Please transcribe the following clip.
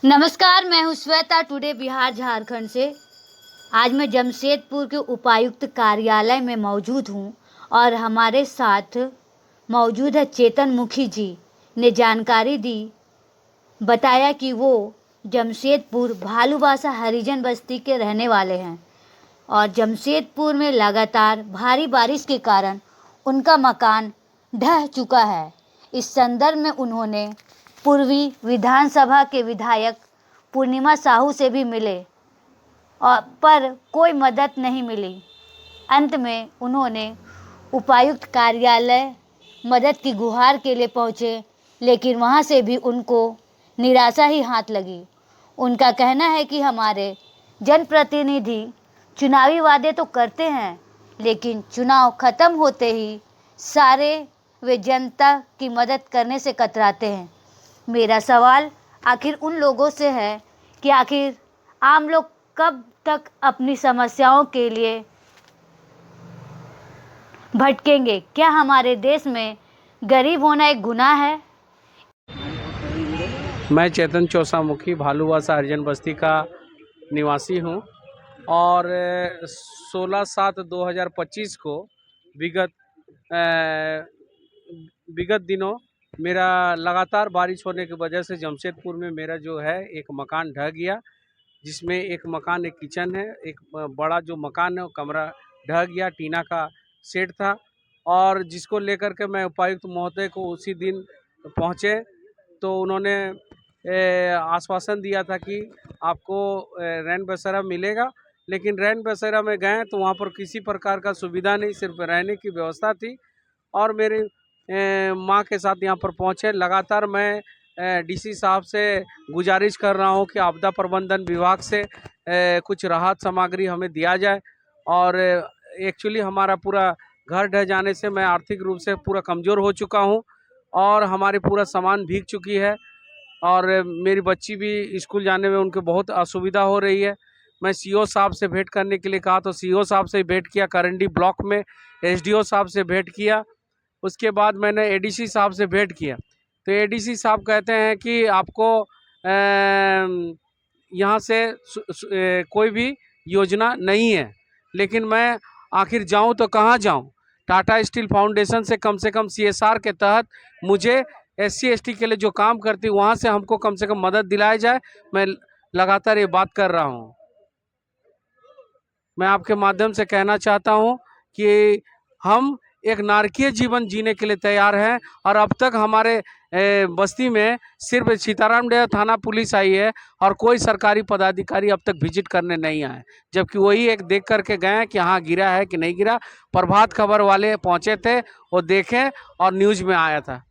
नमस्कार, मैं हूँ श्वेता टुडे बिहार झारखंड से। आज मैं जमशेदपुर के उपायुक्त कार्यालय में मौजूद हूँ और हमारे साथ मौजूद है चेतन मुखी जी ने जानकारी दी, बताया कि वो जमशेदपुर भालूबासा हरिजन बस्ती के रहने वाले हैं और जमशेदपुर में लगातार भारी बारिश के कारण उनका मकान ढह चुका है। इस संदर्भ में उन्होंने पूर्वी विधानसभा के विधायक पूर्णिमा साहू से भी मिले और पर कोई मदद नहीं मिली। अंत में उन्होंने उपायुक्त कार्यालय मदद की गुहार के लिए पहुंचे, लेकिन वहां से भी उनको निराशा ही हाथ लगी। उनका कहना है कि हमारे जनप्रतिनिधि चुनावी वादे तो करते हैं, लेकिन चुनाव खत्म होते ही सारे वे जनता की मदद करने से कतराते हैं। मेरा सवाल आखिर उन लोगों से है कि आखिर आम लोग कब तक अपनी समस्याओं के लिए भटकेंगे? क्या हमारे देश में गरीब होना एक गुनाह है? मैं चेतन चौसामुखी भालूबासा हरिजन बस्ती का निवासी हूं और 16/7/2025 को विगत दिनों मेरा लगातार बारिश होने की वजह से जमशेदपुर में मेरा जो है एक मकान ढह गया, जिसमें एक मकान एक किचन है, एक बड़ा जो मकान है वो कमरा ढह गया। टीना का शेड था और जिसको लेकर के मैं उपायुक्त महोदय को उसी दिन पहुँचे तो उन्होंने आश्वासन दिया था कि आपको रैन बसेरा मिलेगा, लेकिन रैन बसेरा में गए तो वहाँ पर किसी प्रकार का सुविधा नहीं, सिर्फ रहने की व्यवस्था थी। और मेरी माँ के साथ यहाँ पर पहुँचे। लगातार मैं डीसी साहब से गुजारिश कर रहा हूँ कि आपदा प्रबंधन विभाग से कुछ राहत सामग्री हमें दिया जाए। और एक्चुअली हमारा पूरा घर ढह जाने से मैं आर्थिक रूप से पूरा कमज़ोर हो चुका हूँ और हमारी पूरा सामान भीग चुकी है और मेरी बच्ची भी स्कूल जाने में उनके बहुत असुविधा हो रही है। मैं सीओ साहब से भेंट करने के लिए कहा तो सीओ साहब से भेंट किया, करंडी ब्लॉक में एसडीओ साहब से भेंट किया, उसके बाद मैंने एडीसी साहब से भेंट किया तो एडीसी साहब कहते हैं कि आपको यहाँ से कोई भी योजना नहीं है। लेकिन मैं आखिर जाऊँ तो कहाँ जाऊँ? टाटा स्टील फाउंडेशन से कम CSR के तहत मुझे SC ST के लिए जो काम करती वहाँ से हमको कम से कम मदद दिलाई जाए। मैं लगातार ये बात कर रहा हूँ। मैं आपके माध्यम से कहना चाहता हूँ कि हम एक नारकीय जीवन जीने के लिए तैयार हैं और अब तक हमारे बस्ती में सिर्फ सीताराम डेरा थाना पुलिस आई है और कोई सरकारी पदाधिकारी अब तक विजिट करने नहीं आए, जबकि वही एक देख करके गए कि हाँ गिरा है कि नहीं गिरा। प्रभात खबर वाले पहुँचे थे, वो देखें और न्यूज़ में आया था।